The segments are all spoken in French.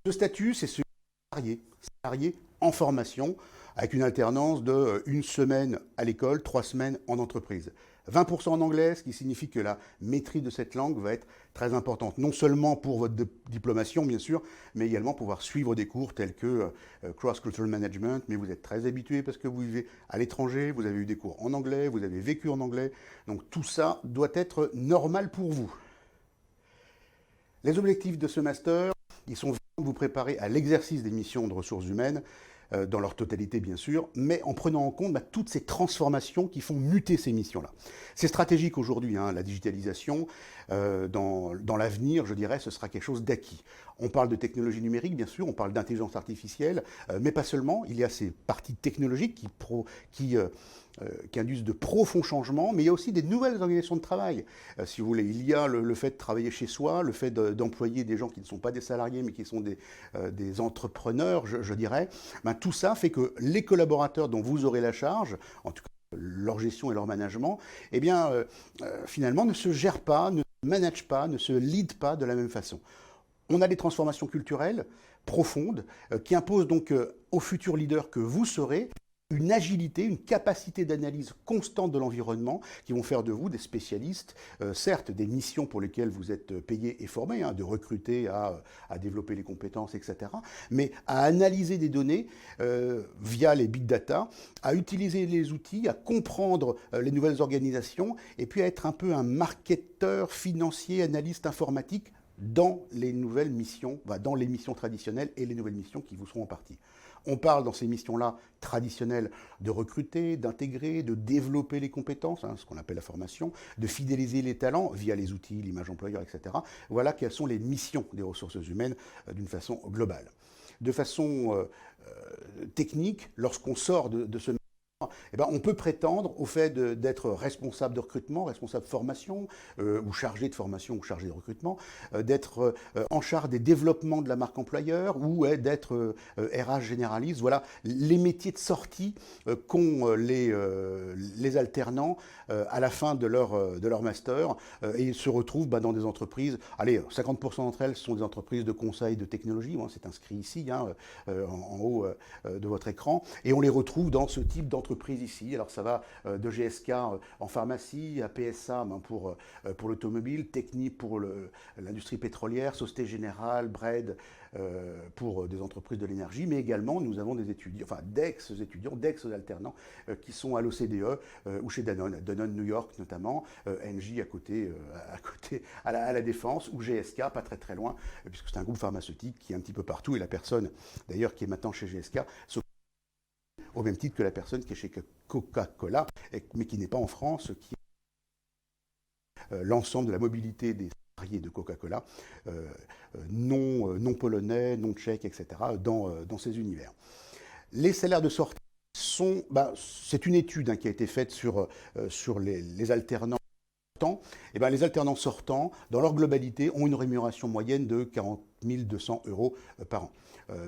Ce statut, c'est celui de salarié en formation, avec une alternance de une semaine à l'école, 3 semaines en entreprise. 20% en anglais, ce qui signifie que la maîtrise de cette langue va être très importante, non seulement pour votre diplomation, bien sûr, mais également pouvoir suivre des cours tels que Cross-Cultural Management, mais vous êtes très habitué parce que vous vivez à l'étranger, vous avez eu des cours en anglais, vous avez vécu en anglais, donc tout ça doit être normal pour vous. Les objectifs de ce master, ils sont de vous préparer à l'exercice des missions de ressources humaines, dans leur totalité bien sûr, mais en prenant en compte toutes ces transformations qui font muter ces missions-là. C'est stratégique aujourd'hui, hein, la digitalisation. Dans l'avenir, je dirais, ce sera quelque chose d'acquis. On parle de technologie numérique, bien sûr, on parle d'intelligence artificielle, mais pas seulement. Il y a ces parties technologiques qui induisent de profonds changements, mais il y a aussi des nouvelles organisations de travail. Si vous voulez, il y a le fait de travailler chez soi, le fait d'employer des gens qui ne sont pas des salariés, mais qui sont des entrepreneurs, je dirais. Ben, tout ça fait que les collaborateurs dont vous aurez la charge, en tout cas leur gestion et leur management, eh bien, finalement, ne se gèrent pas, ne se managent pas, ne se lead pas de la même façon. On a des transformations culturelles profondes qui imposent donc aux futurs leaders que vous serez une agilité, une capacité d'analyse constante de l'environnement qui vont faire de vous des spécialistes, certes des missions pour lesquelles vous êtes payés et formés, hein, de recruter à développer les compétences, etc., mais à analyser des données via les big data, à utiliser les outils, à comprendre les nouvelles organisations et puis à être un peu un marketeur financier, analyste informatique dans les nouvelles missions, dans les missions traditionnelles et les nouvelles missions qui vous seront imparties. On parle dans ces missions-là traditionnelles de recruter, d'intégrer, de développer les compétences, hein, ce qu'on appelle la formation, de fidéliser les talents via les outils, l'image employeur, etc. Voilà quelles sont les missions des ressources humaines d'une façon globale. De façon technique, lorsqu'on sort de ce eh ben, on peut prétendre au fait d'être responsable de recrutement, responsable de formation, ou chargé de formation ou chargé de recrutement, d'être en charge des développements de la marque employeur ou d'être RH généraliste. Voilà les métiers de sortie qu'ont les alternants à la fin de leur master et ils se retrouvent dans des entreprises. Allez, 50% d'entre elles sont des entreprises de conseil de technologie, hein, c'est inscrit ici, hein, en haut de votre écran, et on les retrouve dans ce type d'entreprise ici. Alors ça va de GSK en pharmacie, à PSA pour l'automobile, Technip pour l'industrie pétrolière, Société Générale, Bred pour des entreprises de l'énergie, mais également nous avons des étudiants, enfin d'ex-étudiants, d'ex-alternants qui sont à l'OCDE ou chez Danone, Danone New York notamment, Engie à côté, à la Défense, ou GSK, pas très très loin, puisque c'est un groupe pharmaceutique qui est un petit peu partout, et la personne d'ailleurs qui est maintenant chez GSK au même titre que la personne qui est chez Coca-Cola, mais qui n'est pas en France, qui est l'ensemble de la mobilité des salariés de Coca-Cola, non polonais, non tchèques, etc., dans ces univers. Les salaires de sortie sont... c'est une étude qui a été faite sur les alternants. Et les alternants sortants, dans leur globalité, ont une rémunération moyenne de 40 200 euros par an,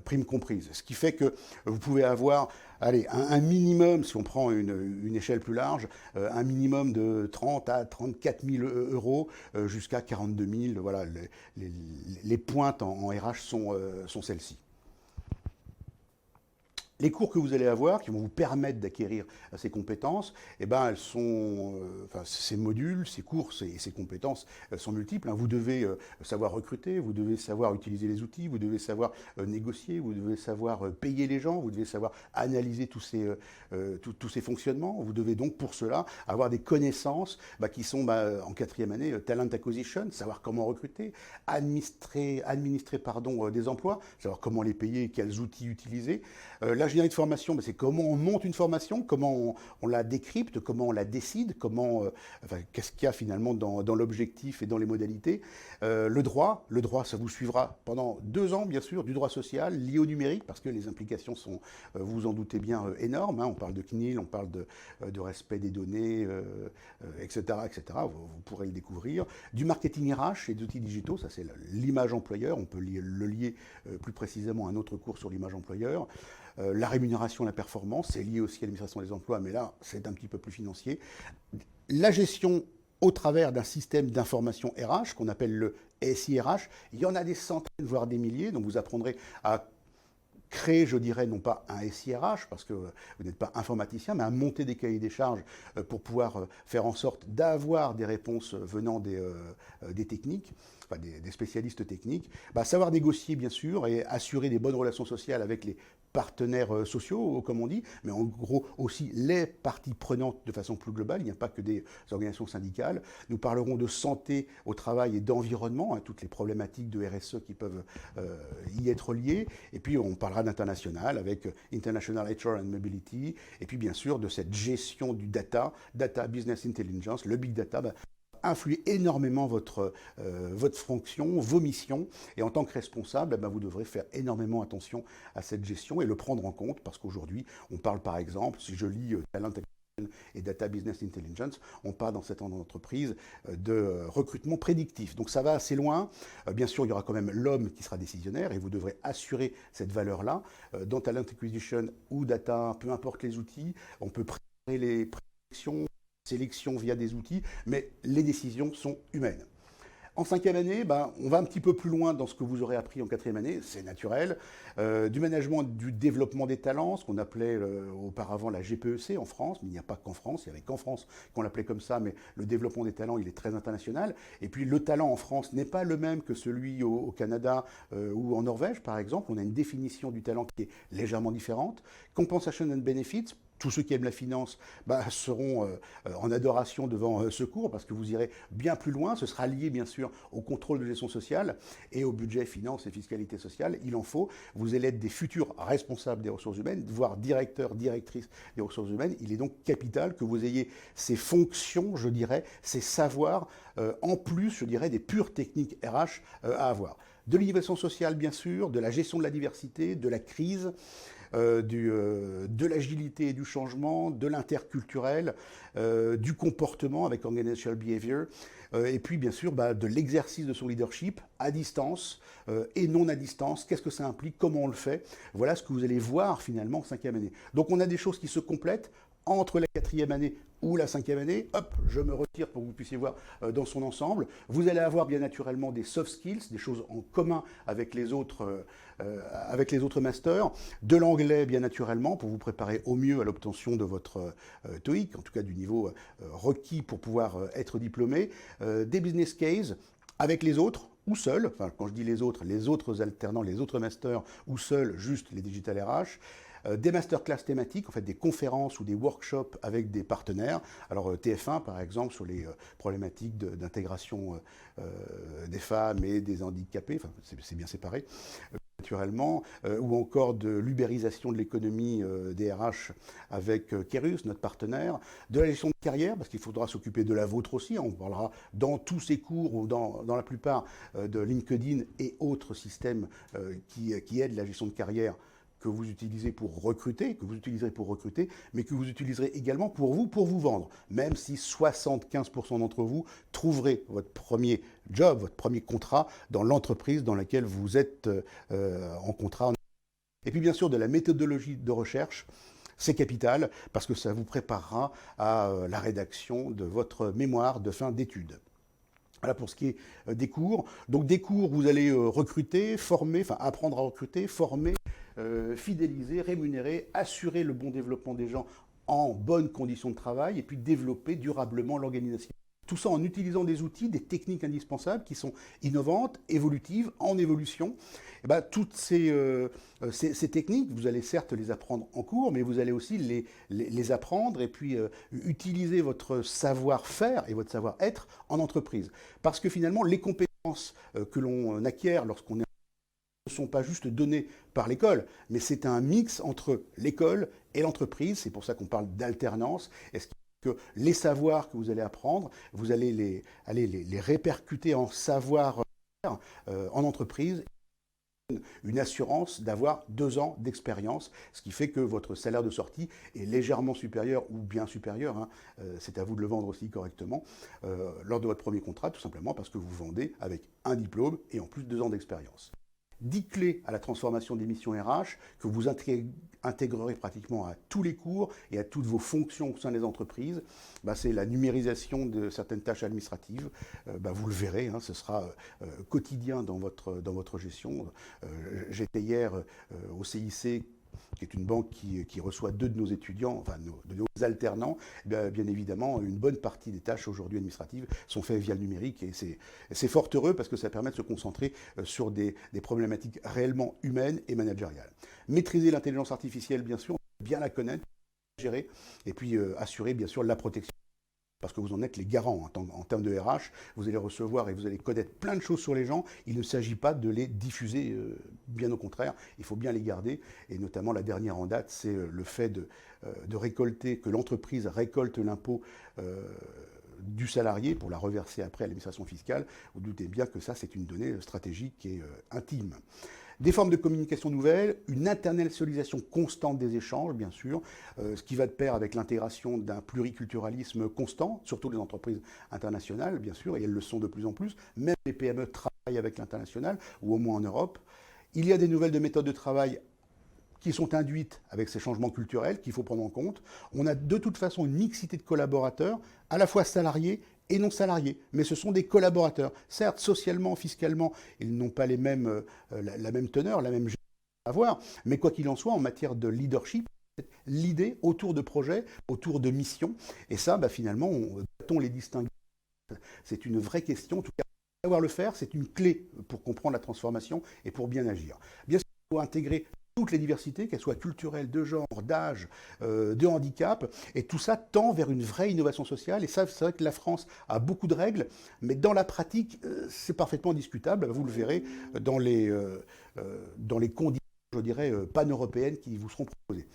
prime comprise. Ce qui fait que vous pouvez avoir un minimum, si on prend une échelle plus large, un minimum de 30 à 34 000 euros jusqu'à 42 000. Voilà, les pointes en RH sont celles-ci. Les cours que vous allez avoir, qui vont vous permettre d'acquérir ces compétences, elles sont, ces modules, ces cours et ces compétences sont multiples. Vous devez savoir recruter, vous devez savoir utiliser les outils, vous devez savoir négocier, vous devez savoir payer les gens, vous devez savoir analyser tous ces fonctionnements. Vous devez donc pour cela avoir des connaissances qui sont en 4e année, talent acquisition, savoir comment recruter, administrer des emplois, savoir comment les payer, quels outils utiliser. L'ingénierie de formation, c'est comment on monte une formation, comment on la décrypte, comment on la décide, qu'est-ce qu'il y a finalement dans l'objectif et dans les modalités. Le droit, ça vous suivra pendant 2 ans, bien sûr, du droit social lié au numérique, parce que les implications sont, vous en doutez bien, énormes. On parle de CNIL, on parle de respect des données, etc., etc. Vous pourrez le découvrir. Du marketing RH et des outils digitaux, ça c'est l'image employeur. On peut le lier plus précisément à un autre cours sur l'image employeur. La rémunération, la performance, c'est lié aussi à l'administration des emplois, mais là, c'est un petit peu plus financier. La gestion au travers d'un système d'information RH qu'on appelle le SIRH. Il y en a des centaines, voire des milliers, donc vous apprendrez à créer, je dirais, non pas un SIRH, parce que vous n'êtes pas informaticien, mais à monter des cahiers des charges pour pouvoir faire en sorte d'avoir des réponses venant des techniques, enfin des spécialistes techniques. Bah, savoir négocier, bien sûr, et assurer des bonnes relations sociales avec les partenaires sociaux, comme on dit, mais en gros aussi les parties prenantes de façon plus globale. Il n'y a pas que des organisations syndicales. Nous parlerons de santé au travail et d'environnement, hein, toutes les problématiques de RSE qui peuvent y être liées. Et puis on parlera d'international avec International HR and Mobility. Et puis bien sûr de cette gestion du data, Data Business Intelligence, le big data. Bah, influer énormément votre fonction, vos missions. Et en tant que responsable, eh ben, vous devrez faire énormément attention à cette gestion et le prendre en compte parce qu'aujourd'hui, on parle par exemple, si je lis Talent Acquisition et Data Business Intelligence, on parle dans cette entreprise de recrutement prédictif. Donc ça va assez loin. Bien sûr, il y aura quand même l'homme qui sera décisionnaire et vous devrez assurer cette valeur-là. Dans Talent Acquisition ou Data, peu importe les outils, on peut préparer les prédictions, sélection via des outils, mais les décisions sont humaines. En cinquième année, ben, on va un petit peu plus loin dans ce que vous aurez appris en quatrième année, c'est naturel. Du management, du développement des talents, ce qu'on appelait auparavant la GPEC en France, mais il n'y a pas qu'en France, il n'y avait qu'en France qu'on l'appelait comme ça, mais le développement des talents, il est très international. Et puis le talent en France n'est pas le même que celui au Canada ou en Norvège, par exemple. On a une définition du talent qui est légèrement différente. Compensation and benefits, tous ceux qui aiment la finance bah, seront en adoration devant ce cours parce que vous irez bien plus loin. Ce sera lié bien sûr au contrôle de gestion sociale et au budget finance et fiscalité sociale. Il en faut. Vous allez être des futurs responsables des ressources humaines, voire directeurs, directrices des ressources humaines. Il est donc capital que vous ayez ces fonctions, je dirais, ces savoirs, en plus, je dirais, des pures techniques RH à avoir. De l'innovation sociale, bien sûr, de la gestion de la diversité, de la crise, de l'agilité et du changement, de l'interculturel, du comportement avec organizational behavior, et puis bien sûr bah, de l'exercice de son leadership à distance et non à distance. Qu'est-ce que ça implique? Comment on le fait? Voilà ce que vous allez voir finalement en cinquième année. Donc on a des choses qui se complètent entre la quatrième année ou la cinquième année, hop, je me retire pour que vous puissiez voir dans son ensemble. Vous allez avoir bien naturellement des soft skills, des choses en commun avec les autres masters, de l'anglais bien naturellement pour vous préparer au mieux à l'obtention de votre TOEIC, en tout cas du niveau requis pour pouvoir être diplômé, des business cases avec les autres ou seuls, enfin quand je dis les autres alternants, les autres masters ou seuls, juste les digital RH, des masterclass thématiques, en fait des conférences ou des workshops avec des partenaires. Alors TF1 par exemple sur les problématiques d'intégration des femmes et des handicapés, enfin c'est bien séparé naturellement, ou encore de l'ubérisation de l'économie des RH avec Kerus, notre partenaire, de la gestion de carrière, parce qu'il faudra s'occuper de la vôtre aussi, on parlera dans tous ces cours ou dans la plupart de LinkedIn et autres systèmes qui aident la gestion de carrière que vous utilisez pour recruter, que vous utiliserez pour recruter, mais que vous utiliserez également pour vous vendre. Même si 75% d'entre vous trouverez votre premier job, votre premier contrat dans l'entreprise dans laquelle vous êtes en contrat. Et puis bien sûr de la méthodologie de recherche, c'est capital parce que ça vous préparera à la rédaction de votre mémoire de fin d'études. Voilà pour ce qui est des cours. Donc des cours, vous allez recruter, former, enfin apprendre à recruter, former, fidéliser, rémunérer, assurer le bon développement des gens en bonnes conditions de travail et puis développer durablement l'organisation. Tout ça en utilisant des outils, des techniques indispensables qui sont innovantes, évolutives, en évolution. Et ben, toutes ces techniques, vous allez certes les apprendre en cours, mais vous allez aussi les apprendre et puis utiliser votre savoir-faire et votre savoir-être en entreprise. Parce que finalement, les compétences que l'on acquiert lorsqu'on est ne sont pas juste données par l'école, mais c'est un mix entre l'école et l'entreprise. C'est pour ça qu'on parle d'alternance. Est-ce que les savoirs que vous allez apprendre, vous allez les répercuter en savoir en entreprise, une assurance d'avoir 2 ans d'expérience, ce qui fait que votre salaire de sortie est légèrement supérieur ou bien supérieur, hein, c'est à vous de le vendre aussi correctement, lors de votre premier contrat, tout simplement parce que vous vendez avec un diplôme et en plus 2 ans d'expérience. 10 clés à la transformation des missions RH que vous intégrerez pratiquement à tous les cours et à toutes vos fonctions au sein des entreprises. C'est la numérisation de certaines tâches administratives. Vous le verrez, ce sera quotidien dans votre gestion. J'étais hier au CIC, qui est une banque qui reçoit 2 de nos étudiants, enfin de nos alternants. Bien évidemment, une bonne partie des tâches aujourd'hui administratives sont faites via le numérique, et c'est fort heureux parce que ça permet de se concentrer sur des problématiques réellement humaines et managériales. Maîtriser l'intelligence artificielle, bien sûr, bien la connaître, gérer, et puis assurer bien sûr la protection, parce que vous en êtes les garants en termes de RH. Vous allez recevoir et vous allez connaître plein de choses sur les gens. Il ne s'agit pas de les diffuser, bien au contraire. Il faut bien les garder. Et notamment, la dernière en date, c'est le fait de récolter, que l'entreprise récolte l'impôt du salarié pour la reverser après à l'administration fiscale. Vous doutez bien que ça, c'est une donnée stratégique et intime. Des formes de communication nouvelles, une internationalisation constante des échanges, bien sûr, ce qui va de pair avec l'intégration d'un pluriculturalisme constant, surtout les entreprises internationales, bien sûr, et elles le sont de plus en plus. Même les PME travaillent avec l'international, ou au moins en Europe. Il y a des nouvelles de méthodes de travail qui sont induites avec ces changements culturels qu'il faut prendre en compte. On a de toute façon une mixité de collaborateurs, à la fois salariés et non salariés, mais ce sont des collaborateurs. Certes, socialement, fiscalement, ils n'ont pas la même teneur, la même gestion à avoir, mais quoi qu'il en soit, en matière de leadership, l'idée autour de projets, autour de missions, et ça, finalement, doit-on les distinguer? C'est une vraie question. En tout cas, savoir le faire, c'est une clé pour comprendre la transformation et pour bien agir. Bien sûr, il faut intégrer toutes les diversités, qu'elles soient culturelles, de genre, d'âge, de handicap, et tout ça tend vers une vraie innovation sociale. Et ça, c'est vrai que la France a beaucoup de règles, mais dans la pratique, c'est parfaitement discutable. Vous le verrez dans les conditions, je dirais, pan-européennes qui vous seront proposées.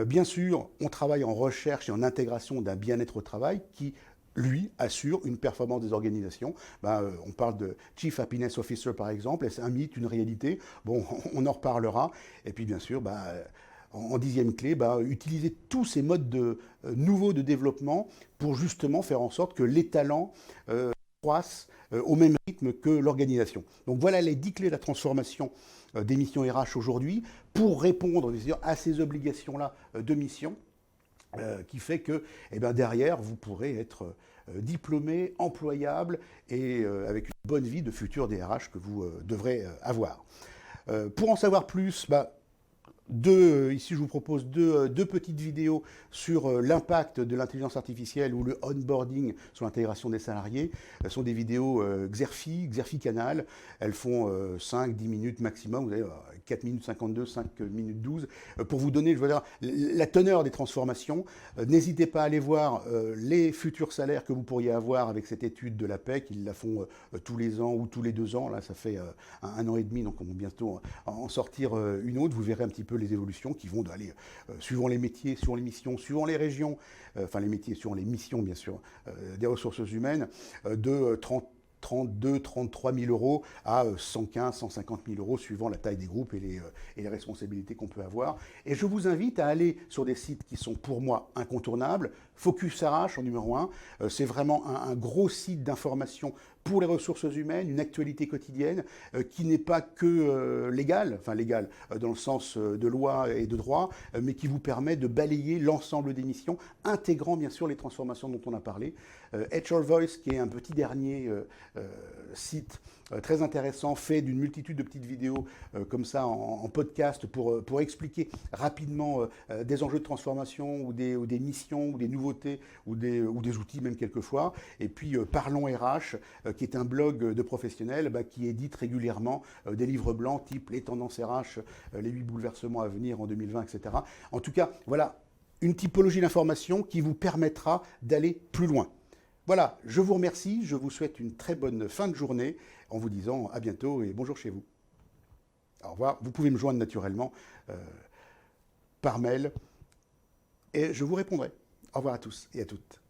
Bien sûr, on travaille en recherche et en intégration d'un bien-être au travail qui, lui, assure une performance des organisations. On parle de Chief Happiness Officer, par exemple. Est-ce un mythe, une réalité? Bon, on en reparlera. Et puis, bien sûr, en 10e clé, utiliser tous ces modes nouveaux de développement pour justement faire en sorte que les talents croissent au même rythme que l'organisation. Donc voilà les 10 clés de la transformation des missions RH aujourd'hui pour répondre à ces obligations-là de mission. Qui fait que derrière, vous pourrez être diplômé, employable et avec une bonne vie de futur DRH que vous devrez avoir. Pour en savoir plus, ici, je vous propose deux petites vidéos sur l'impact de l'intelligence artificielle ou le onboarding sur l'intégration des salariés. Ce sont des vidéos Xerfi Canal. Elles font 5-10 minutes maximum. Vous avez 4 minutes 52, 5 minutes 12. Pour vous donner, la teneur des transformations. N'hésitez pas à aller voir les futurs salaires que vous pourriez avoir avec cette étude de l'APEC. Ils la font tous les ans ou tous les 2 ans. Là, ça fait 1 an et demi, donc on va bientôt en sortir une autre. Vous verrez un petit peu les évolutions qui vont aller suivant les métiers, suivant les missions, suivant les régions, enfin les métiers, suivant les missions bien sûr, des ressources humaines, de 32, 33 000 euros à 115, 150 000 euros suivant la taille des groupes et les responsabilités qu'on peut avoir. Et je vous invite à aller sur des sites qui sont pour moi incontournables. Focus RH en numéro 1, c'est vraiment un gros site d'information pour les ressources humaines, une actualité quotidienne qui n'est pas que légale, dans le sens de loi et de droit, mais qui vous permet de balayer l'ensemble des missions, intégrant bien sûr les transformations dont on a parlé. HR Voice, qui est un petit dernier site très intéressant, fait d'une multitude de petites vidéos comme ça en podcast pour expliquer rapidement des enjeux de transformation ou des missions ou des nouveautés ou des outils même quelquefois. Et puis Parlons RH, qui est un blog de professionnels qui édite régulièrement des livres blancs type Les tendances RH, les 8 bouleversements à venir en 2020, etc. En tout cas, voilà une typologie d'information qui vous permettra d'aller plus loin. Voilà, je vous remercie, je vous souhaite une très bonne fin de journée en vous disant à bientôt et bonjour chez vous. Au revoir, vous pouvez me joindre naturellement par mail et je vous répondrai. Au revoir à tous et à toutes.